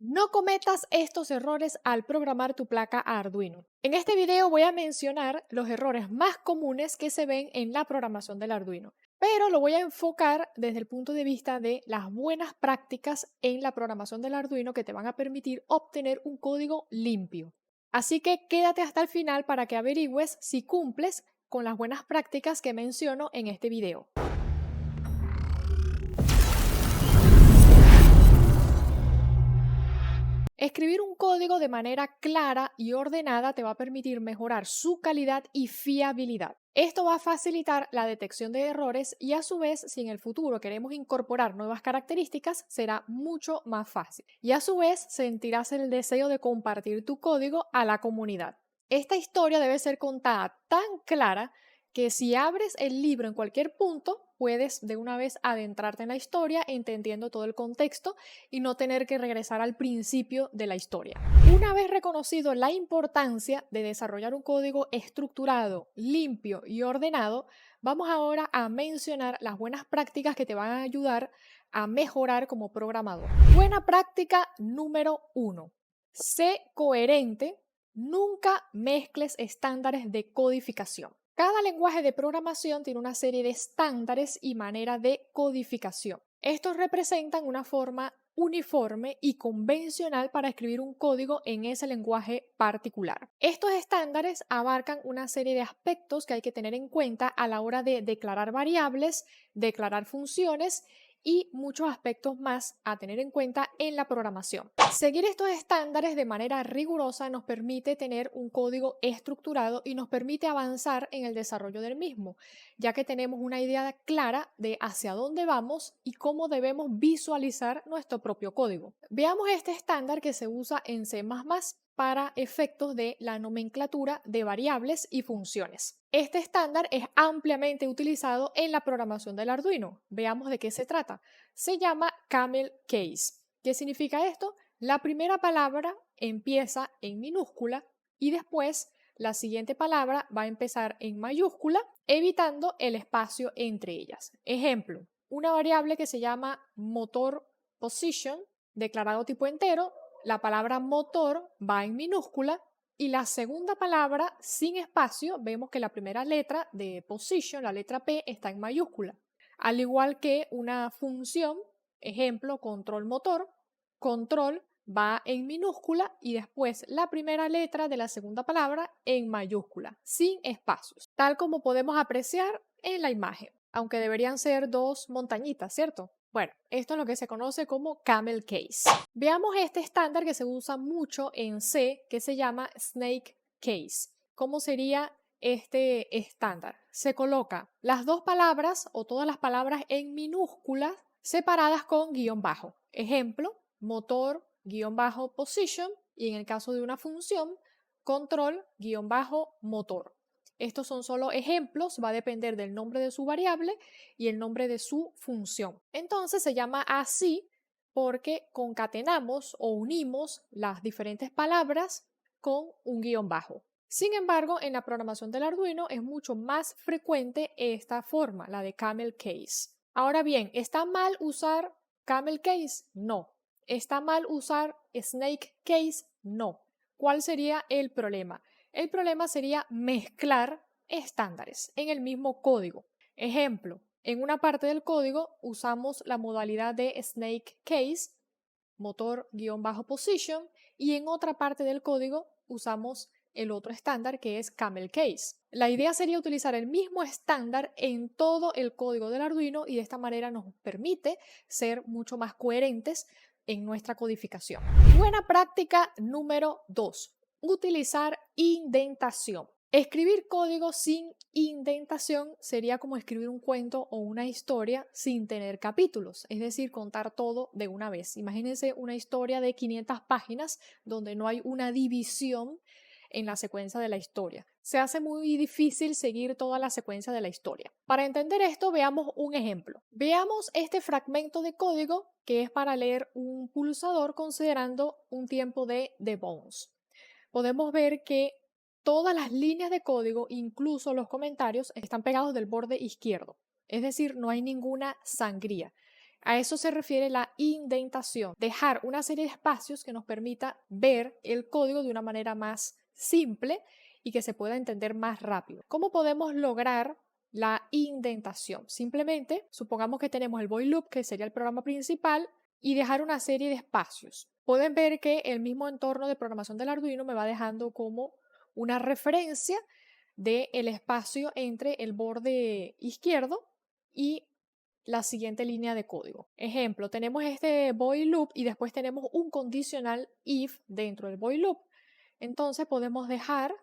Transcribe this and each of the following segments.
No cometas estos errores al programar tu placa Arduino. En este video voy a mencionar los errores más comunes que se ven en la programación del Arduino, pero lo voy a enfocar desde el punto de vista de las buenas prácticas en la programación del Arduino que te van a permitir obtener un código limpio. Así que quédate hasta el final para que averigües si cumples con las buenas prácticas que menciono en este video. Escribir un código de manera clara y ordenada te va a permitir mejorar su calidad y fiabilidad. Esto va a facilitar la detección de errores y a su vez, si en el futuro queremos incorporar nuevas características, será mucho más fácil. Y a su vez, sentirás el deseo de compartir tu código a la comunidad. Esta historia debe ser contada tan clara que si abres el libro en cualquier punto, puedes de una vez adentrarte en la historia entendiendo todo el contexto y no tener que regresar al principio de la historia. Una vez reconocido la importancia de desarrollar un código estructurado, limpio y ordenado, vamos ahora a mencionar las buenas prácticas que te van a ayudar a mejorar como programador. Buena práctica número 1. Sé coherente, nunca mezcles estándares de codificación. Cada lenguaje de programación tiene una serie de estándares y manera de codificación. Estos representan una forma uniforme y convencional para escribir un código en ese lenguaje particular. Estos estándares abarcan una serie de aspectos que hay que tener en cuenta a la hora de declarar variables, declarar funciones y muchos aspectos más a tener en cuenta en la programación. Seguir estos estándares de manera rigurosa nos permite tener un código estructurado y nos permite avanzar en el desarrollo del mismo, ya que tenemos una idea clara de hacia dónde vamos y cómo debemos visualizar nuestro propio código. Veamos este estándar que se usa en C++ para efectos de la nomenclatura de variables y funciones. Este estándar es ampliamente utilizado en la programación del Arduino. Veamos de qué se trata. Se llama Camel Case. ¿Qué significa esto? La primera palabra empieza en minúscula y después la siguiente palabra va a empezar en mayúscula, evitando el espacio entre ellas. Ejemplo, una variable que se llama motor position, declarado tipo entero, la palabra motor va en minúscula y la segunda palabra sin espacio, vemos que la primera letra de position, la letra P, está en mayúscula. Al igual que una función, ejemplo, control motor, control va en minúscula y después la primera letra de la segunda palabra en mayúscula, sin espacios, tal como podemos apreciar en la imagen, aunque deberían ser dos montañitas, ¿cierto? Bueno, esto es lo que se conoce como Camel Case. Veamos este estándar que se usa mucho en C, que se llama Snake Case. ¿Cómo sería este estándar? Se coloca las dos palabras o todas las palabras en minúsculas separadas con guión bajo. Ejemplo, motor, guión bajo, position, y en el caso de una función, control, guión bajo, motor. Estos son solo ejemplos, va a depender del nombre de su variable y el nombre de su función. Entonces se llama así porque concatenamos o unimos las diferentes palabras con un guión bajo. Sin embargo, en la programación del Arduino es mucho más frecuente esta forma, la de Camel Case. Ahora bien, ¿está mal usar Camel Case? No. ¿Está mal usar Snake Case? No. ¿Cuál sería el problema? El problema sería mezclar estándares en el mismo código. Ejemplo, en una parte del código usamos la modalidad de Snake Case, motor-position, y en otra parte del código usamos el otro estándar que es Camel Case. La idea sería utilizar el mismo estándar en todo el código del Arduino y de esta manera nos permite ser mucho más coherentes en nuestra codificación. Buena práctica número 2. Utilizar indentación. Escribir código sin indentación sería como escribir un cuento o una historia sin tener capítulos, es decir, contar todo de una vez. Imagínense una historia de 500 páginas donde no hay una división en la secuencia de la historia. Se hace muy difícil seguir toda la secuencia de la historia. Para entender esto, veamos un ejemplo. Veamos este fragmento de código que es para leer un pulsador considerando un tiempo de debounce. Podemos ver que todas las líneas de código, incluso los comentarios, están pegados del borde izquierdo. Es decir, no hay ninguna sangría. A eso se refiere la indentación, dejar una serie de espacios que nos permita ver el código de una manera más simple y que se pueda entender más rápido. ¿Cómo podemos lograr la indentación? Simplemente supongamos que tenemos el void loop, que sería el programa principal, y dejar una serie de espacios. Pueden ver que el mismo entorno de programación del Arduino me va dejando como una referencia del espacio entre el borde izquierdo y la siguiente línea de código. Ejemplo, tenemos este void loop y después tenemos un condicional if dentro del void loop. Entonces podemos dejar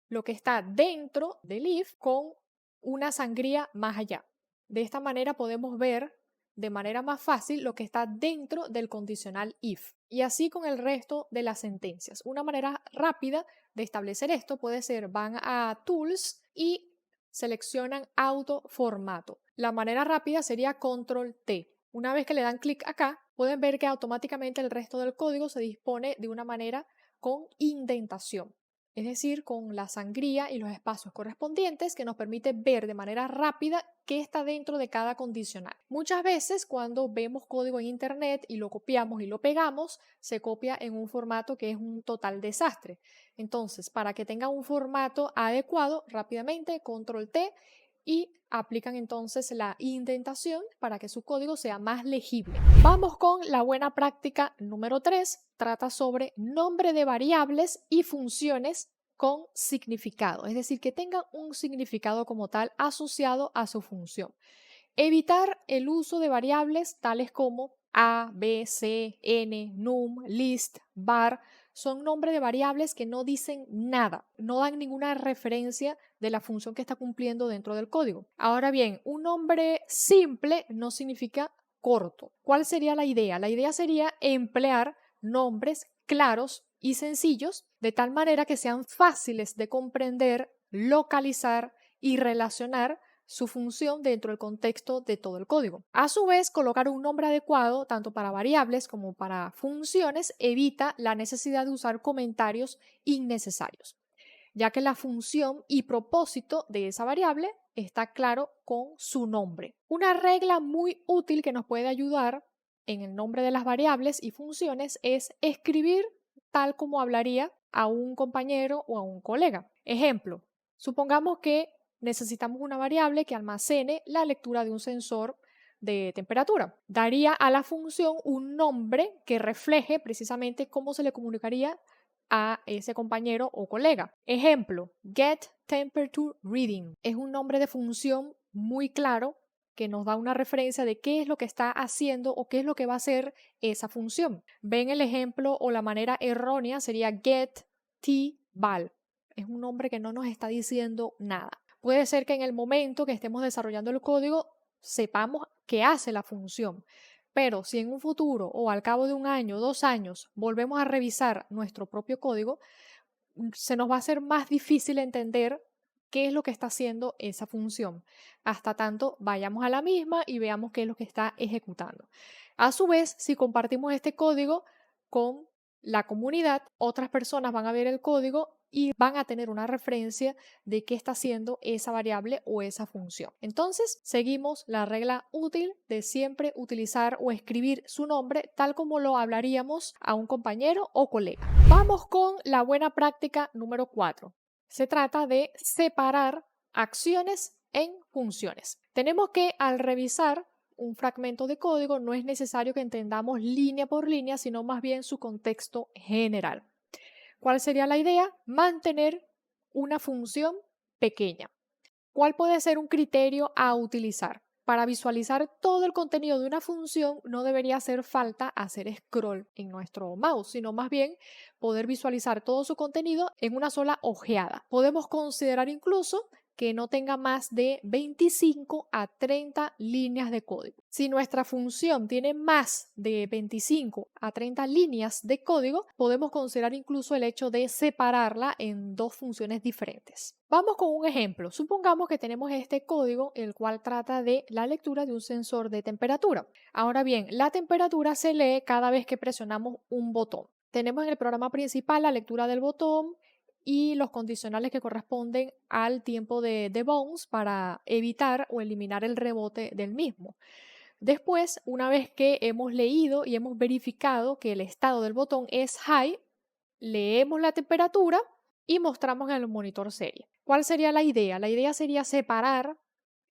lo que está dentro del if con una sangría más allá. De esta manera podemos ver de manera más fácil lo que está dentro del condicional if. Y así con el resto de las sentencias. Una manera rápida de establecer esto puede ser, van a Tools y seleccionan Auto Formato. La manera rápida sería Control T. Una vez que le dan clic acá, pueden ver que automáticamente el resto del código se dispone de una manera con indentación, es decir, con la sangría y los espacios correspondientes que nos permite ver de manera rápida qué está dentro de cada condicional. Muchas veces cuando vemos código en internet y lo copiamos y lo pegamos, se copia en un formato que es un total desastre. Entonces, para que tenga un formato adecuado, rápidamente control T y aplican entonces la indentación para que su código sea más legible. Vamos con la buena práctica número 3. Trata sobre nombre de variables y funciones con significado, es decir, que tengan un significado como tal asociado a su función. Evitar el uso de variables tales como a, b, c, n, num, list, var. Son nombres de variables que no dicen nada, no dan ninguna referencia de la función que está cumpliendo dentro del código. Ahora bien, un nombre simple no significa corto. ¿Cuál sería la idea? La idea sería emplear nombres claros y sencillos de tal manera que sean fáciles de comprender, localizar y relacionar su función dentro del contexto de todo el código. A su vez, colocar un nombre adecuado tanto para variables como para funciones evita la necesidad de usar comentarios innecesarios, ya que la función y propósito de esa variable está claro con su nombre. Una regla muy útil que nos puede ayudar en el nombre de las variables y funciones es escribir tal como hablaría a un compañero o a un colega. Ejemplo, supongamos que necesitamos una variable que almacene la lectura de un sensor de temperatura. Daría a la función un nombre que refleje precisamente cómo se le comunicaría a ese compañero o colega. Ejemplo, get temperature reading. Es un nombre de función muy claro que nos da una referencia de qué es lo que está haciendo o qué es lo que va a hacer esa función. Ven el ejemplo o la manera errónea sería get tval. Es un nombre que no nos está diciendo nada. Puede ser que en el momento que estemos desarrollando el código sepamos qué hace la función, pero si en un futuro o al cabo de un año, 2 años, volvemos a revisar nuestro propio código, se nos va a hacer más difícil entender qué es lo que está haciendo esa función, hasta tanto vayamos a la misma y veamos qué es lo que está ejecutando. A su vez, si compartimos este código con la comunidad, otras personas van a ver el código y van a tener una referencia de qué está haciendo esa variable o esa función. Entonces, seguimos la regla útil de siempre utilizar o escribir su nombre tal como lo hablaríamos a un compañero o colega. Vamos con la buena práctica número 4. Se trata de separar acciones en funciones. Tenemos que, al revisar un fragmento de código, no es necesario que entendamos línea por línea, sino más bien su contexto general. ¿Cuál sería la idea? Mantener una función pequeña. ¿Cuál puede ser un criterio a utilizar? Para visualizar todo el contenido de una función no debería hacer falta hacer scroll en nuestro mouse, sino más bien poder visualizar todo su contenido en una sola ojeada. Podemos considerar incluso que no tenga más de 25 a 30 líneas de código. Si nuestra función tiene más de 25 a 30 líneas de código, podemos considerar incluso el hecho de separarla en dos funciones diferentes. Vamos con un ejemplo. Supongamos que tenemos este código, el cual trata de la lectura de un sensor de temperatura. Ahora bien, la temperatura se lee cada vez que presionamos un botón. Tenemos en el programa principal la lectura del botón y los condicionales que corresponden al tiempo de bounce para evitar o eliminar el rebote del mismo. Después, una vez que hemos leído y hemos verificado que el estado del botón es high, leemos la temperatura y mostramos en el monitor serie. ¿Cuál sería la idea? La idea sería separar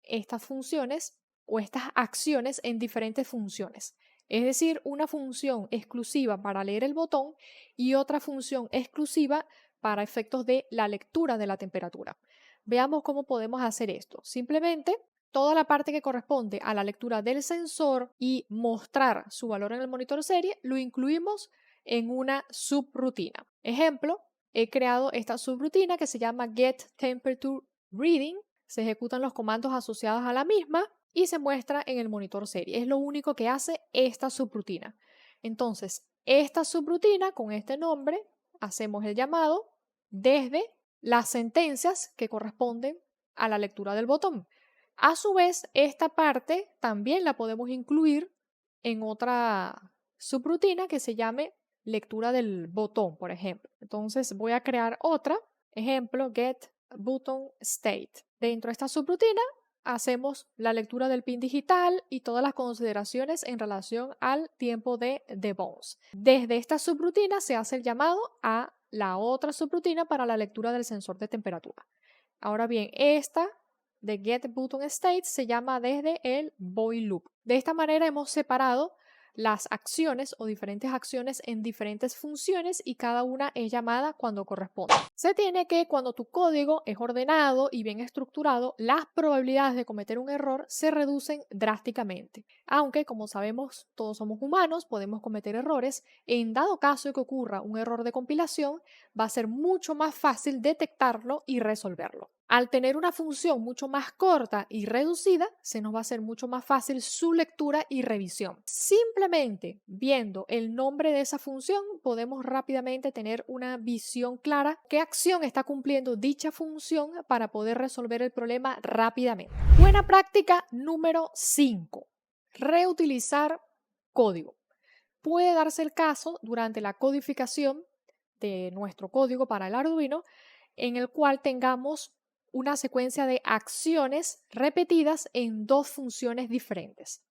estas funciones o estas acciones en diferentes funciones. Es decir, una función exclusiva para leer el botón y otra función exclusiva para efectos de la lectura de la temperatura. Veamos cómo podemos hacer esto. Simplemente toda la parte que corresponde a la lectura del sensor y mostrar su valor en el monitor serie lo incluimos en una subrutina. Ejemplo, he creado esta subrutina que se llama Get Temperature Reading. Se ejecutan los comandos asociados a la misma y se muestra en el monitor serie. Es lo único que hace esta subrutina. Entonces, esta subrutina con este nombre, hacemos el llamado desde las sentencias que corresponden a la lectura del botón. A su vez, esta parte también la podemos incluir en otra subrutina que se llame lectura del botón, por ejemplo. Entonces voy a crear otra, ejemplo, get button state. Dentro de esta subrutina hacemos la lectura del pin digital y todas las consideraciones en relación al tiempo de debounce. Desde esta subrutina se hace el llamado a la otra subrutina para la lectura del sensor de temperatura. Ahora bien, esta de get button state se llama desde el void loop. De esta manera hemos separado las acciones o diferentes acciones en diferentes funciones y cada una es llamada cuando corresponde. Se tiene que cuando tu código es ordenado y bien estructurado, las probabilidades de cometer un error se reducen drásticamente. Aunque, como sabemos, todos somos humanos, podemos cometer errores. En dado caso de que ocurra un error de compilación, va a ser mucho más fácil detectarlo y resolverlo. Al tener una función mucho más corta y reducida, se nos va a hacer mucho más fácil su lectura y revisión. Simplemente viendo el nombre de esa función, podemos rápidamente tener una visión clara qué acción está cumpliendo dicha función para poder resolver el problema rápidamente. Buena práctica número 5. Reutilizar código. Puede darse el caso durante la codificación de nuestro código para el Arduino en el cual tengamos una secuencia de acciones repetidas en dos funciones diferentes.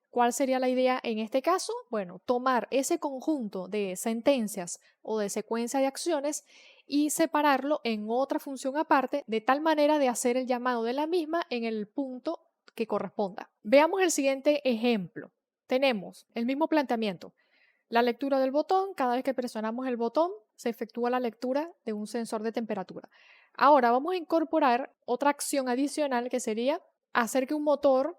¿Cuál sería la idea en este caso? Bueno, tomar ese conjunto de sentencias o de secuencia de acciones y separarlo en otra función aparte de tal manera de hacer el llamado de la misma en el punto que corresponda. Veamos el siguiente ejemplo. Tenemos el mismo planteamiento. La lectura del botón, cada vez que presionamos el botón, se efectúa la lectura de un sensor de temperatura. Ahora vamos a incorporar otra acción adicional que sería hacer que un motor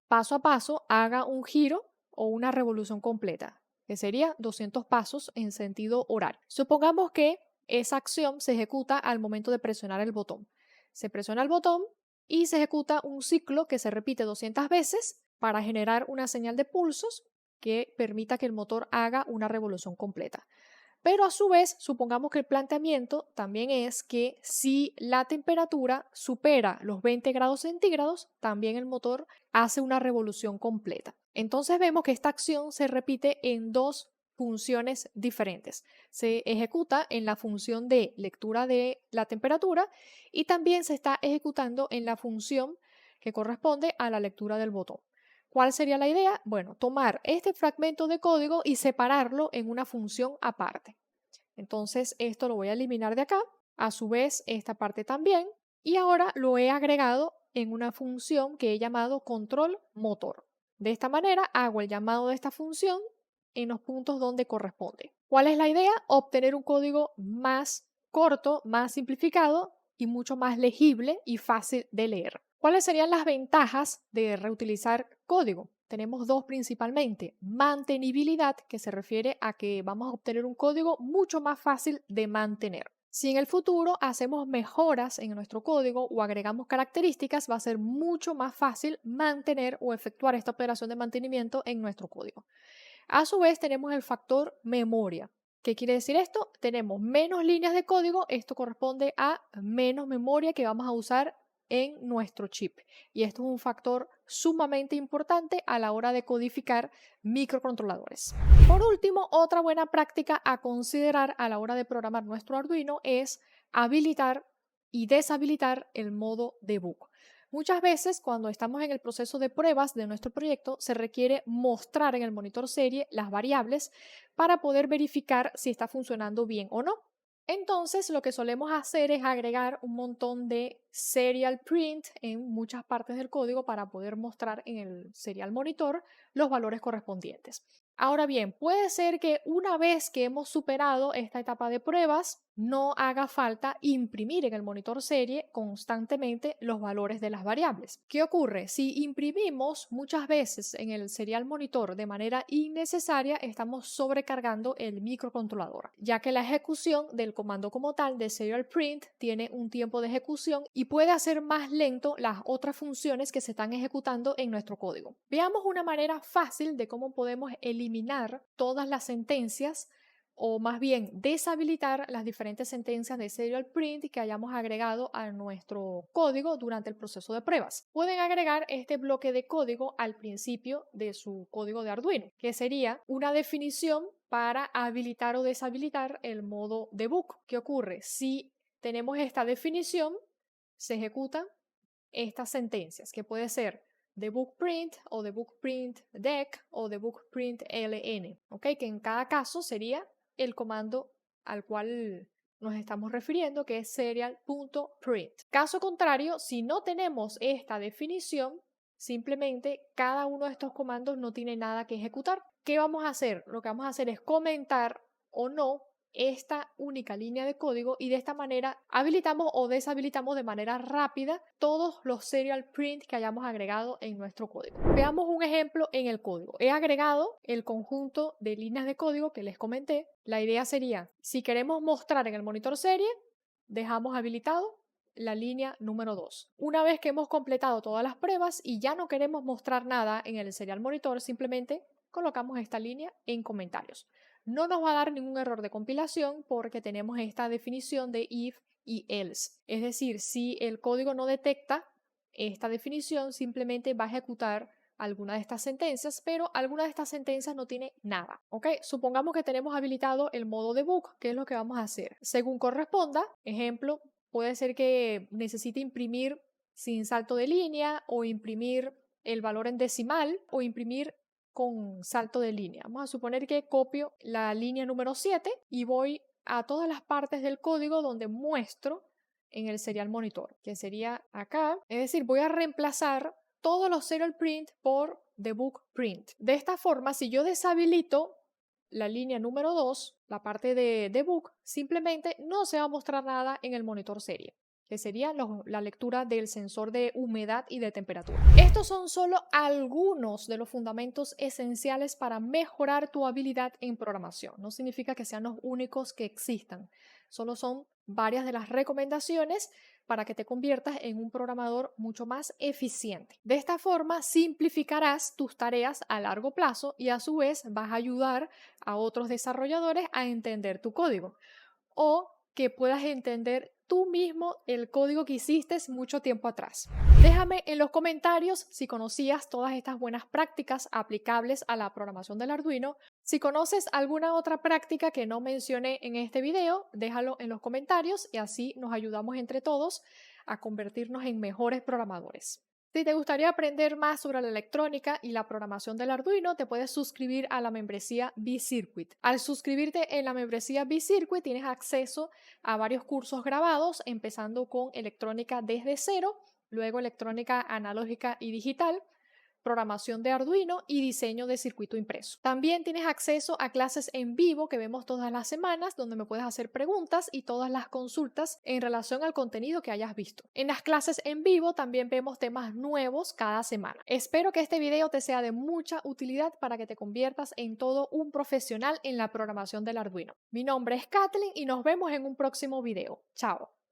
paso a paso haga un giro o una revolución completa, que sería 200 pasos en sentido horario. Supongamos que esa acción se ejecuta al momento de presionar el botón. Se presiona el botón y se ejecuta un ciclo que se repite 200 veces para generar una señal de pulsos que permita que el motor haga una revolución completa. Pero a su vez, supongamos que el planteamiento también es que si la temperatura supera los 20 grados centígrados, también el motor hace una revolución completa. Entonces vemos que esta acción se repite en dos funciones diferentes. Se ejecuta en la función de lectura de la temperatura y también se está ejecutando en la función que corresponde a la lectura del botón. ¿Cuál sería la idea? Bueno, tomar este fragmento de código y separarlo en una función aparte. Entonces, esto lo voy a eliminar de acá, a su vez esta parte también, y ahora lo he agregado en una función que he llamado control motor. De esta manera hago el llamado de esta función en los puntos donde corresponde. ¿Cuál es la idea? Obtener un código más corto, más simplificado y mucho más legible y fácil de leer. ¿Cuáles serían las ventajas de reutilizar código? Tenemos dos principalmente. Mantenibilidad, que se refiere a que vamos a obtener un código mucho más fácil de mantener. Si en el futuro hacemos mejoras en nuestro código o agregamos características, va a ser mucho más fácil mantener o efectuar esta operación de mantenimiento en nuestro código. A su vez, tenemos el factor memoria. ¿Qué quiere decir esto? Tenemos menos líneas de código, esto corresponde a menos memoria que vamos a usar en nuestro chip. Y esto es un factor sumamente importante a la hora de codificar microcontroladores. Por último, otra buena práctica a considerar a la hora de programar nuestro Arduino es habilitar y deshabilitar el modo debug. Muchas veces cuando estamos en el proceso de pruebas de nuestro proyecto se requiere mostrar en el monitor serie las variables para poder verificar si está funcionando bien o no. Entonces, lo que solemos hacer es agregar un montón de serial print en muchas partes del código para poder mostrar en el serial monitor los valores correspondientes. Ahora bien, puede ser que una vez que hemos superado esta etapa de pruebas, no haga falta imprimir en el monitor serie constantemente los valores de las variables. ¿Qué ocurre? Si imprimimos muchas veces en el serial monitor de manera innecesaria, estamos sobrecargando el microcontrolador, ya que la ejecución del comando como tal de serial print tiene un tiempo de ejecución y puede hacer más lento las otras funciones que se están ejecutando en nuestro código. Veamos una manera fácil de cómo podemos eliminar todas las sentencias o más bien deshabilitar las diferentes sentencias de serial print que hayamos agregado a nuestro código durante el proceso de pruebas. Pueden agregar este bloque de código al principio de su código de Arduino, que sería una definición para habilitar o deshabilitar el modo debug. ¿Qué ocurre? Si tenemos esta definición, se ejecutan estas sentencias, que puede ser debug print o debug print dec o debug print ln, ¿ok? Que en cada caso sería el comando al cual nos estamos refiriendo, que es serial.print. Caso contrario, si no tenemos esta definición, simplemente cada uno de estos comandos no tiene nada que ejecutar. ¿Qué vamos a hacer? Lo que vamos a hacer es comentar o no esta única línea de código y de esta manera habilitamos o deshabilitamos de manera rápida todos los serial print que hayamos agregado en nuestro código. Veamos un ejemplo en el código. He agregado el conjunto de líneas de código que les comenté. La idea sería, si queremos mostrar en el monitor serie, dejamos habilitado la línea número 2. Una vez que hemos completado todas las pruebas y ya no queremos mostrar nada en el serial monitor, simplemente colocamos esta línea en comentarios. No nos va a dar ningún error de compilación porque tenemos esta definición de if y else. Es decir, si el código no detecta esta definición, simplemente va a ejecutar alguna de estas sentencias, pero alguna de estas sentencias no tiene nada. ¿Ok? Supongamos que tenemos habilitado el modo debug. ¿Qué es lo que vamos a hacer? Según corresponda, ejemplo, puede ser que necesite imprimir sin salto de línea o imprimir el valor en decimal o imprimir con salto de línea. Vamos a suponer que copio la línea número 7 y voy a todas las partes del código donde muestro en el serial monitor, que sería acá. Es decir, voy a reemplazar todos los serial print por debug print. De esta forma, si yo deshabilito la línea número 2, la parte de debug, simplemente no se va a mostrar nada en el monitor serie, que sería la lectura del sensor de humedad y de temperatura. Estos son solo algunos de los fundamentos esenciales para mejorar tu habilidad en programación. No significa que sean los únicos que existan, solo son varias de las recomendaciones para que te conviertas en un programador mucho más eficiente. De esta forma, simplificarás tus tareas a largo plazo y a su vez vas a ayudar a otros desarrolladores a entender tu código o que puedas entender tú mismo el código que hiciste mucho tiempo atrás. Déjame en los comentarios si conocías todas estas buenas prácticas aplicables a la programación del Arduino. Si conoces alguna otra práctica que no mencioné en este video, déjalo en los comentarios y así nos ayudamos entre todos a convertirnos en mejores programadores. Si te gustaría aprender más sobre la electrónica y la programación del Arduino, te puedes suscribir a la membresía B-Circuit. Al suscribirte en la membresía B-Circuit tienes acceso a varios cursos grabados, empezando con electrónica desde cero, luego electrónica analógica y digital, programación de Arduino y diseño de circuito impreso. También tienes acceso a clases en vivo que vemos todas las semanas, donde me puedes hacer preguntas y todas las consultas en relación al contenido que hayas visto. En las clases en vivo también vemos temas nuevos cada semana. Espero que este video te sea de mucha utilidad para que te conviertas en todo un profesional en la programación del Arduino. Mi nombre es Kathleen y nos vemos en un próximo video. Chao.